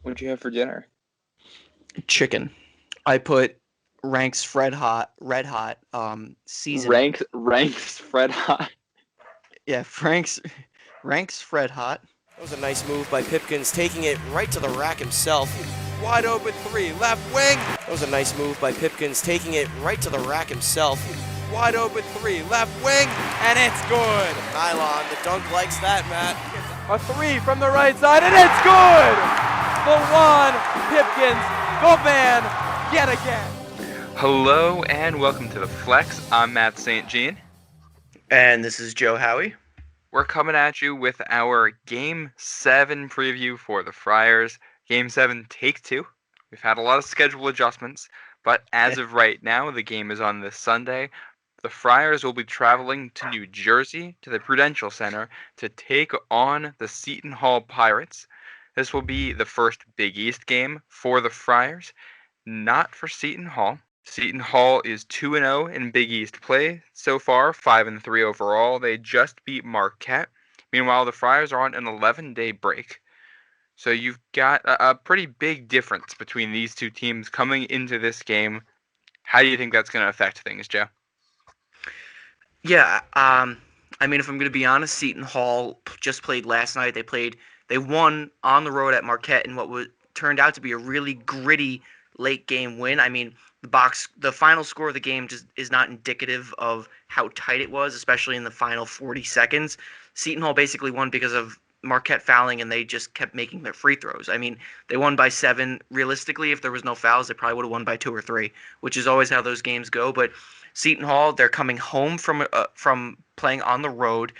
What'd you have for dinner? Chicken. I put Rank's red hot, seasoning. Ranks Fred Hot. Yeah, Rank's Fred hot. That was a nice move by Pipkins, taking it right to the rack himself. Wide open three, left wing. That was a nice move by Pipkins, taking it right to the rack himself. Wide open three, left wing, and it's good. Nylon, the dunk likes that, Matt. A three from the right side, and it's good! The one, Pipkins, the man, yet again. Hello and welcome to The Flex. I'm Matt St. Jean. And this is Joe Howie. We're coming at you with our Game 7 preview for the Friars. Game 7, Take 2. We've had a lot of schedule adjustments, but as of right now, the game is on this Sunday. The Friars will be traveling to New Jersey to the Prudential Center to take on the Seton Hall Pirates. This will be the first Big East game for the Friars, not for Seton Hall. Seton Hall is 2-0 in Big East play so far, 5-3 overall. They just beat Marquette. Meanwhile, the Friars are on an 11-day break. So you've got a pretty big difference between these two teams coming into this game. How do you think that's going to affect things, Joe? Yeah, I mean, if I'm going to be honest, Seton Hall just played last night. They won on the road at Marquette in what turned out to be a really gritty late game win. I mean, the final score of the game just is not indicative of how tight it was, especially in the final 40 seconds. Seton Hall basically won because of Marquette fouling, and they just kept making their free throws. I mean, they won by 7. Realistically, if there was no fouls, they probably would have won by 2 or 3, which is always how those games go. But Seton Hall, they're coming home from playing on the road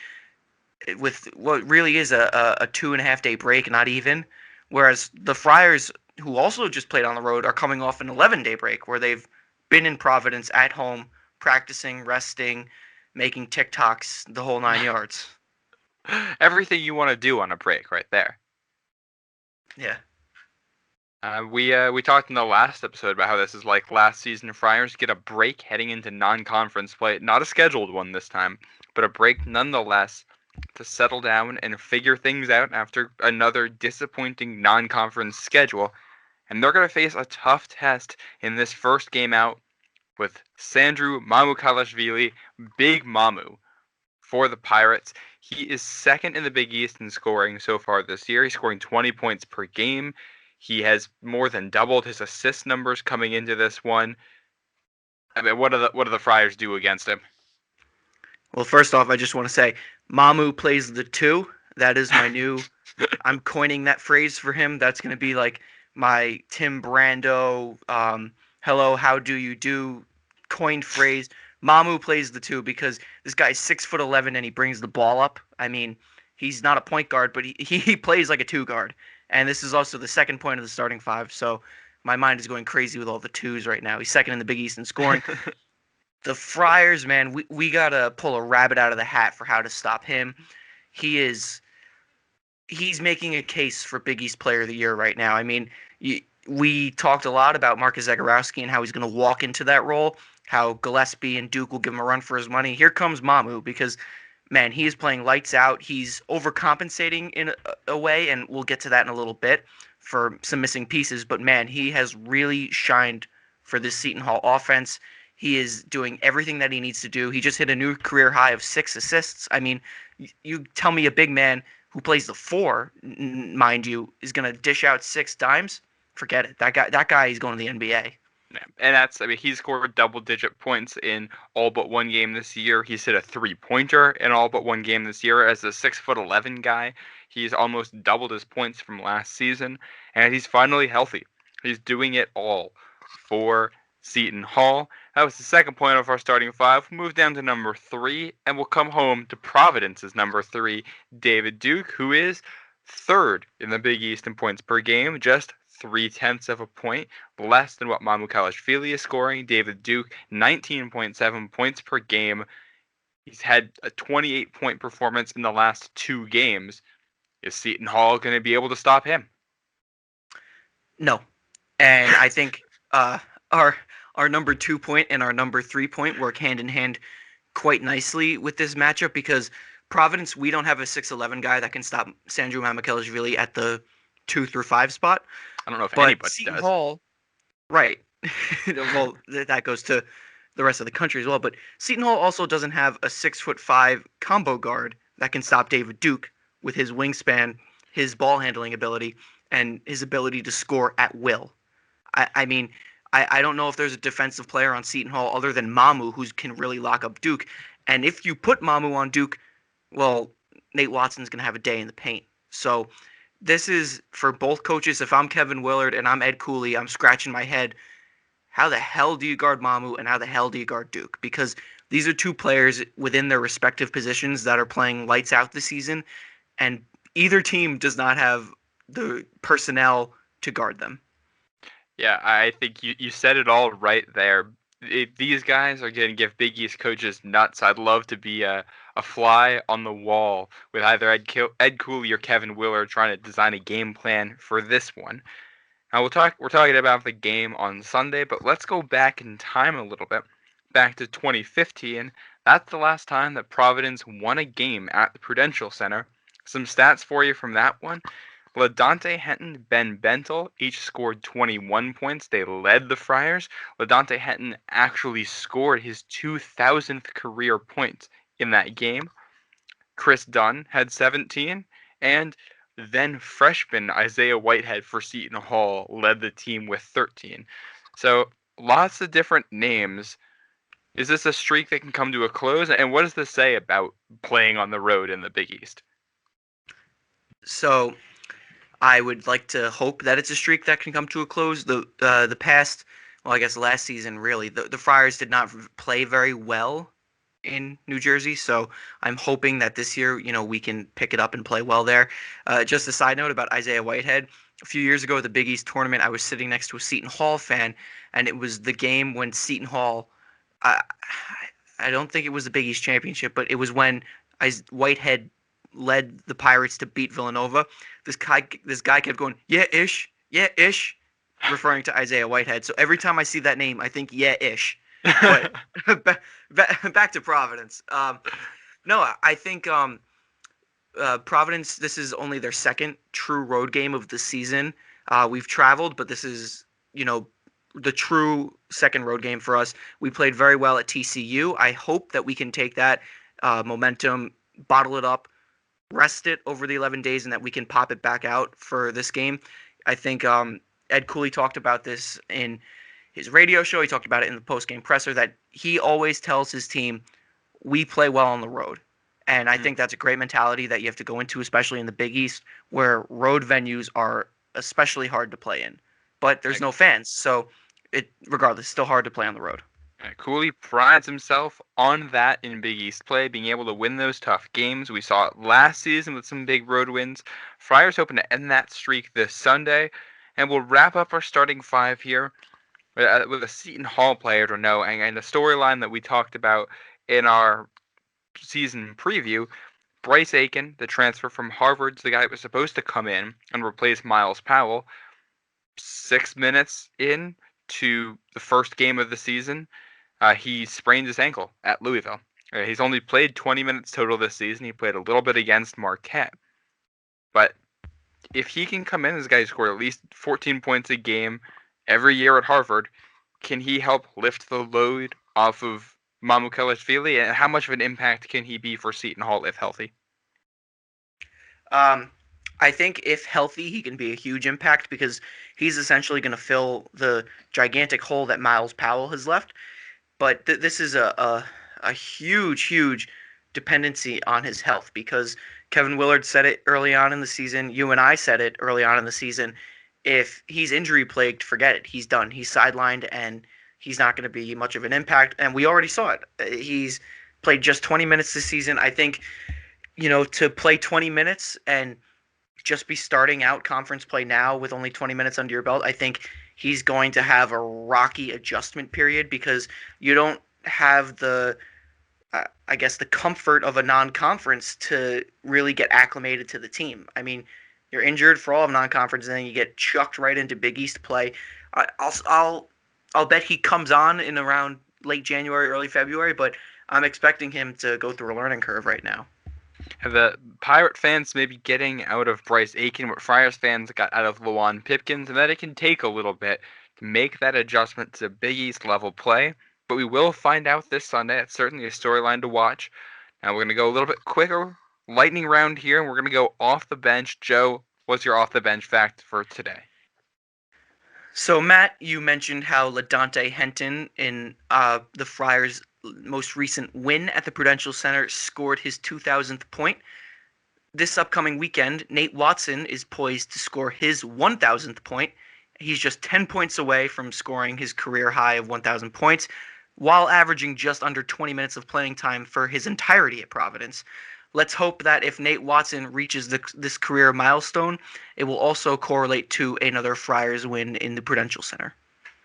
with what really is a 2.5-day break, not even. Whereas the Friars, who also just played on the road, are coming off an 11-day break where they've been in Providence at home, practicing, resting, making TikToks, the whole 9 yards. Everything you want to do on a break right there. Yeah. We talked in the last episode about how this is like last season. Friars get a break heading into non-conference play. Not a scheduled one this time, but a break nonetheless to settle down and figure things out after another disappointing non-conference schedule. And they're going to face a tough test in this first game out with Sandru Mamukalashvili, Big Mamu, for the Pirates. He is second in the Big East in scoring so far this year. He's scoring 20 points per game. He has more than doubled his assist numbers coming into this one. I mean, what do the Friars do against him? Well, first off, I just want to say Mamu plays the 2. That is my new. I'm coining that phrase for him. That's going to be like my Tim Brando, hello, how do you do, coined phrase. Mamu plays the 2 because this guy's 6'11" and he brings the ball up. I mean, he's not a point guard, but he plays like a 2 guard. And this is also the second point of the starting 5, so my mind is going crazy with all the 2s right now. He's second in the Big East in scoring. The Friars, man, we got to pull a rabbit out of the hat for how to stop him. He's making a case for Big East Player of the Year right now. I mean, we talked a lot about Marcus Zagorowski and how he's going to walk into that role, how Gillespie and Duke will give him a run for his money. Here comes Mamu because, man, he is playing lights out. He's overcompensating in a way, and we'll get to that in a little bit for some missing pieces. But, man, he has really shined for this Seton Hall offense. He is doing everything that he needs to do. He just hit a new career high of 6 assists. I mean, you tell me a big man who plays the 4, mind you, is going to dish out 6 dimes? Forget it. That guy is going to the NBA. Yeah. And he's scored double-digit points in all but one game this year. He's hit a 3-pointer in all but one game this year. As a 6'11" guy, he's almost doubled his points from last season, and he's finally healthy. He's doing it all for Seton Hall. That was the second point of our starting 5. We'll move down to number 3, and we'll come home to Providence's number 3, David Duke, who is third in the Big East in points per game, just 0.3 of a point less than what Mamukalashvili is scoring. David Duke, 19.7 points per game. He's had a 28-point performance in the last 2 games. Is Seton Hall going to be able to stop him? No. And I think our number 2 point and our number 3 point work hand in hand quite nicely with this matchup because Providence, we don't have a 6'11" guy that can stop Sandru Mamukalashvili at the 2 through 5 spot. I don't know if But anybody Seton does. Hall, right? Well, that goes to the rest of the country as well. But Seton Hall also doesn't have a 6'5" combo guard that can stop David Duke with his wingspan, his ball handling ability, and his ability to score at will. I mean, I don't know if there's a defensive player on Seton Hall other than Mamu who can really lock up Duke. And if you put Mamu on Duke, well, Nate Watson's going to have a day in the paint. So this is for both coaches. If I'm Kevin Willard and I'm Ed Cooley, I'm scratching my head. How the hell do you guard Mamu and how the hell do you guard Duke? Because these are two players within their respective positions that are playing lights out this season, and either team does not have the personnel to guard them. Yeah, I think you said it all right there. These guys are going to give Big East coaches nuts. I'd love to be a fly on the wall with either Ed Cooley or Kevin Willard trying to design a game plan for this one. Now we're talking about the game on Sunday, but let's go back in time a little bit. Back to 2015. That's the last time that Providence won a game at the Prudential Center. Some stats for you from that one. LaDante Henton, Ben Bentel each scored 21 points. They led the Friars. LaDante Henton actually scored his 2,000th career point in that game. Chris Dunn had 17, and then freshman Isaiah Whitehead for Seton Hall led the team with 13. So lots of different names. Is this a streak that can come to a close? And what does this say about playing on the road in the Big East? So I would like to hope that it's a streak that can come to a close. The past, well, I guess last season, really, the Friars did not play very well in New Jersey, so I'm hoping that this year, we can pick it up and play well there. Just a side note about Isaiah Whitehead. A few years ago at the Big East tournament, I was sitting next to a Seton Hall fan, and it was the game when Seton Hall, I don't think it was the Big East championship, but it was when Whitehead led the Pirates to beat Villanova. This guy kept going, yeah, ish, referring to Isaiah Whitehead. So every time I see that name, I think, yeah, ish. But back to Providence. No, I think Providence, this is only their second true road game of the season. We've traveled, but this is, the true second road game for us. We played very well at TCU. I hope that we can take that momentum, bottle it up, rest it over the 11 days, and that we can pop it back out for this game. I think Ed Cooley talked about this in his radio show. He talked about it in the post-game presser, that he always tells his team, we play well on the road. And I think that's a great mentality that you have to go into, especially in the Big East, where road venues are especially hard to play in. But there's no fans, so regardless, still hard to play on the road. Cooley prides himself on that in Big East play, being able to win those tough games. We saw it last season with some big road wins. Friars hoping to end that streak this Sunday. And we'll wrap up our starting five here with a Seton Hall player to know, and a storyline that we talked about in our season preview. Bryce Aiken, the transfer from Harvard, the guy that was supposed to come in and replace Miles Powell. 6 minutes in to the first game of the season, he sprained his ankle at Louisville. He's only played 20 minutes total this season. He played a little bit against Marquette. But if he can come in as a guy who scored at least 14 points a game every year at Harvard, can he help lift the load off of Mamu Kelashvili? And how much of an impact can he be for Seton Hall if healthy? I think if healthy, he can be a huge impact, because he's essentially going to fill the gigantic hole that Miles Powell has left. But this is a huge dependency on his health, because Kevin Willard said it early on in the season. You and I said it early on in the season. If he's injury plagued, forget it. He's done. He's sidelined, and he's not going to be much of an impact. And we already saw it. He's played just 20 minutes this season. I think, to play 20 minutes and just be starting out conference play now with only 20 minutes under your belt, I think he's going to have a rocky adjustment period, because you don't have the comfort of a non-conference to really get acclimated to the team. I mean, you're injured for all of non-conference, and then you get chucked right into Big East play. I'll bet he comes on in around late January, early February, but I'm expecting him to go through a learning curve right now. The Pirate fans may be getting out of Bryce Aiken what Friars fans got out of Lawan Pipkins, and that it can take a little bit to make that adjustment to Big East level play. But we will find out this Sunday. It's certainly a storyline to watch. Now we're going to go a little bit quicker, lightning round here, and we're going to go off the bench. Joe, what's your off the bench fact for today? So, Matt, you mentioned how LaDante Henton in the Friars' most recent win at the Prudential Center scored his 2,000th point. This upcoming weekend, Nate Watson is poised to score his 1,000th point. He's just 10 points away from scoring his career high of 1,000 points, while averaging just under 20 minutes of playing time for his entirety at Providence. Let's hope that if Nate Watson reaches this career milestone, it will also correlate to another Friars win in the Prudential Center.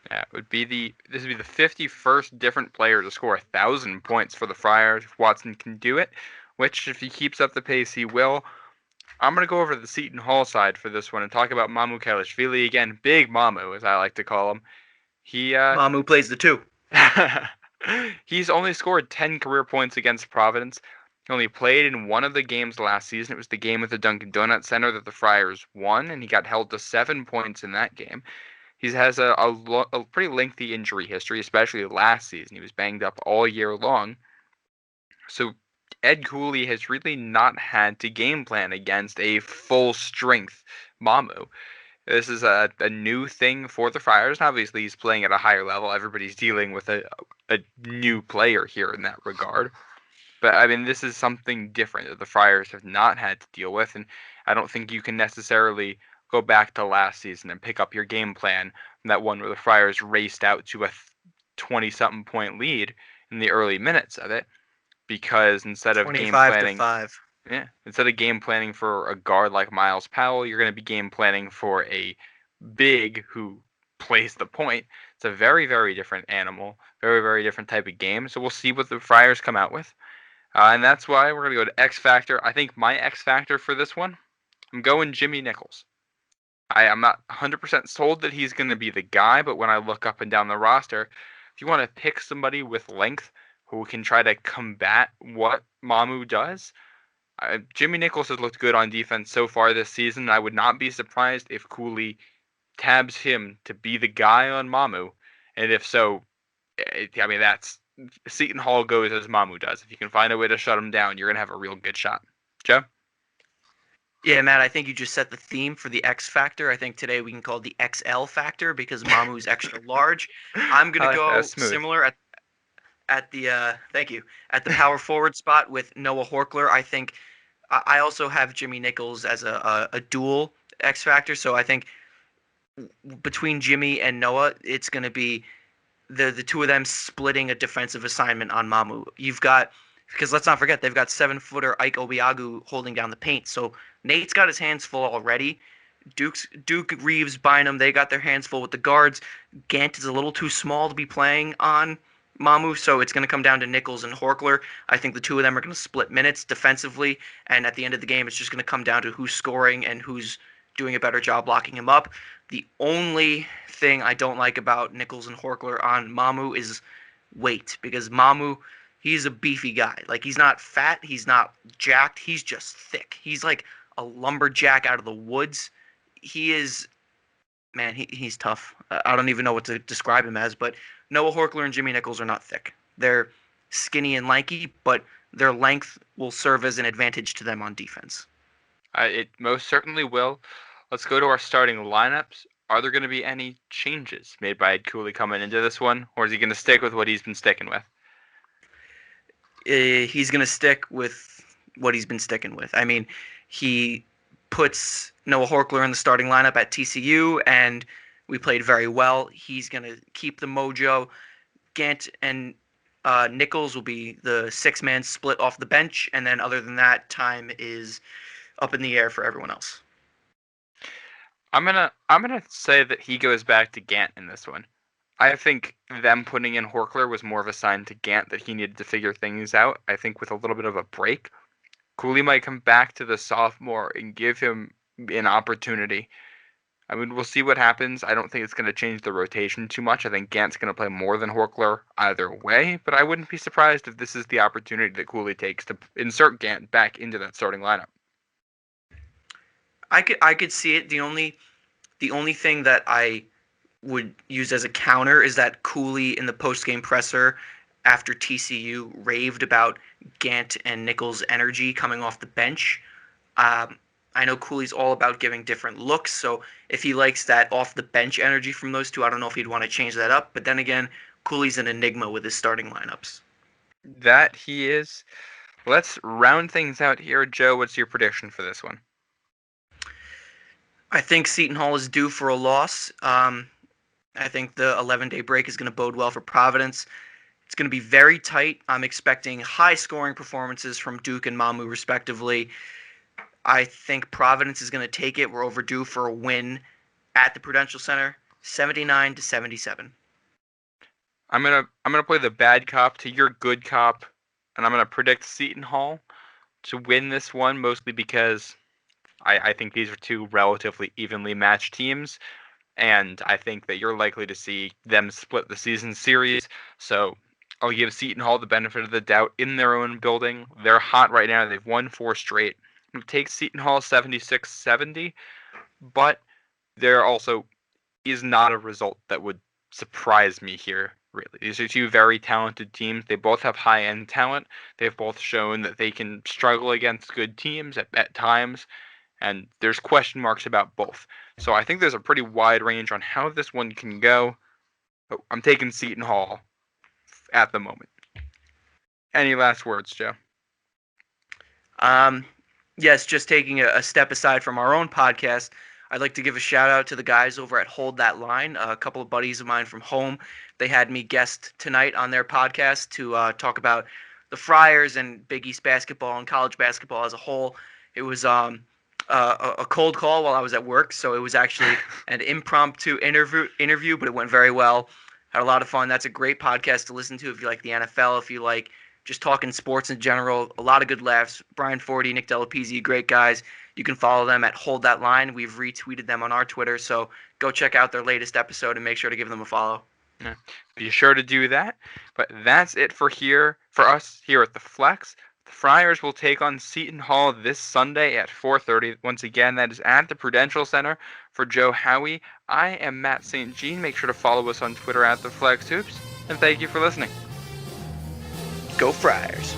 Yeah, this would be the 51st different player to score 1,000 points for the Friars if Watson can do it, which if he keeps up the pace he will. I'm going to go over to the Seton Hall side for this one and talk about Mamu Kalishvili again. Big Mamu, as I like to call him. Mamu plays the 2. He's only scored 10 career points against Providence. He only played in one of the games last season. It was the game at the Dunkin' Donuts Center that the Friars won, and he got held to 7 points in that game. He has a pretty lengthy injury history, especially last season. He was banged up all year long. So Ed Cooley has really not had to game plan against a full-strength Mamu. This is a new thing for the Friars. Obviously, he's playing at a higher level. Everybody's dealing with a new player here in that regard. But, I mean, this is something different that the Friars have not had to deal with, and I don't think you can necessarily go back to last season and pick up your game plan from that one where the Friars raced out to a 20-something point lead in the early minutes of it, because instead of game 25 planning, to 5. instead of game planning for a guard like Miles Powell, you're going to be game planning for a big who plays the point. It's a very, very different animal, very, very different type of game. So we'll see what the Friars come out with. And that's why we're going to go to X Factor. I think my X Factor for this one, I'm going Jimmy Nichols. I'm not 100% sold that he's going to be the guy, but when I look up and down the roster, if you want to pick somebody with length who can try to combat what Mamu does, Jimmy Nichols has looked good on defense so far this season. I would not be surprised if Cooley tabs him to be the guy on Mamu. And if so, I mean, that's Seton Hall goes as Mamu does. If you can find a way to shut him down, you're going to have a real good shot. Joe? Yeah, Matt, I think you just set the theme for the X Factor. I think today we can call it the XL Factor because Mamu's extra large. I'm going to go similar at the thank you, at the power forward spot with Noah Horkler. I think I also have Jimmy Nichols as a dual X Factor, so I think between Jimmy and Noah, it's going to be the two of them splitting a defensive assignment on Mamu. Because let's not forget, they've got 7-footer Ike Obiagu holding down the paint. So Nate's got his hands full already. Duke, Reeves, Bynum, they got their hands full with the guards. Gant is a little too small to be playing on Mamu, so it's going to come down to Nichols and Horkler. I think the two of them are going to split minutes defensively, and at the end of the game, it's just going to come down to who's scoring and who's doing a better job locking him up. The only thing I don't like about Nichols and Horkler on Mamu is weight, because Mamu, he's a beefy guy. Like, he's not fat, he's not jacked, he's just thick. He's like a lumberjack out of the woods. He is, man, he's tough. I don't even know what to describe him as, but Noah Horkler and Jimmy Nichols are not thick. They're skinny and lanky, but their length will serve as an advantage to them on defense. It most certainly will. Let's go to our starting lineups. Are there going to be any changes made by Ed Cooley coming into this one, or is he going to stick with what he's been sticking with? He's going to stick with what he's been sticking with. I mean, he puts Noah Horkler in the starting lineup at TCU, and we played very well. He's going to keep the mojo. Gant and Nichols will be the 6-man split off the bench, and then other than that, time is up in the air for everyone else. I'm gonna say that he goes back to Gant in this one. I think them putting in Horkler was more of a sign to Gant that he needed to figure things out. I think with a little bit of a break, Cooley might come back to the sophomore and give him an opportunity. I mean, we'll see what happens. I don't think it's going to change the rotation too much. I think Gant's going to play more than Horkler either way, but I wouldn't be surprised if this is the opportunity that Cooley takes to insert Gant back into that starting lineup. I could see it. The only thing that I would use as a counter is that Cooley in the post-game presser after TCU raved about Gant and Nichols' energy coming off the bench. I know Cooley's all about giving different looks, so if he likes that off-the-bench energy from those two, I don't know if he'd want to change that up. But then again, Cooley's an enigma with his starting lineups. That he is. Let's round things out here. Joe, what's your prediction for this one? I think Seton Hall is due for a loss. I think the 11-day break is going to bode well for Providence. It's going to be very tight. I'm expecting high-scoring performances from Duke and Mamu, respectively. I think Providence is going to take it. We're overdue for a win at the Prudential Center, 79-77. I'm gonna play the bad cop to your good cop, and I'm gonna predict Seton Hall to win this one, mostly because I think these are two relatively evenly matched teams, and I think that you're likely to see them split the season series. So I'll give Seton Hall the benefit of the doubt in their own building. They're hot right now. They've won 4 straight. It takes Seton Hall 76-70, but there also is not a result that would surprise me here, really. These are two very talented teams. They both have high-end talent. They've both shown that they can struggle against good teams at times, and there's question marks about both. So I think there's a pretty wide range on how this one can go. But I'm taking Seton Hall at the moment. Any last words, Joe? Yes, just taking a step aside from our own podcast, I'd like to give a shout out to the guys over at Hold That Line, a couple of buddies of mine from home. They had me guest tonight on their podcast to talk about the Friars and Big East basketball and college basketball as a whole. It was a cold call while I was at work, so it was actually an impromptu interview, but it went very well. Had a lot of fun. That's a great podcast to listen to if you like the NFL, if you like just talking sports in general. A lot of good laughs. Brian Forty, Nick Delapizzi, great guys. You can follow them at Hold That Line. We've retweeted them on our Twitter, so go check out their latest episode and make sure to give them a follow. Yeah, be sure to do that. But that's it for us here at the Flex. The Friars will take on Seton Hall this Sunday at 4:30. Once again, that is at the Prudential Center. For Joe Howie, I am Matt St. Jean. Make sure to follow us on Twitter at the Flex Hoops, and thank you for listening. Go Friars!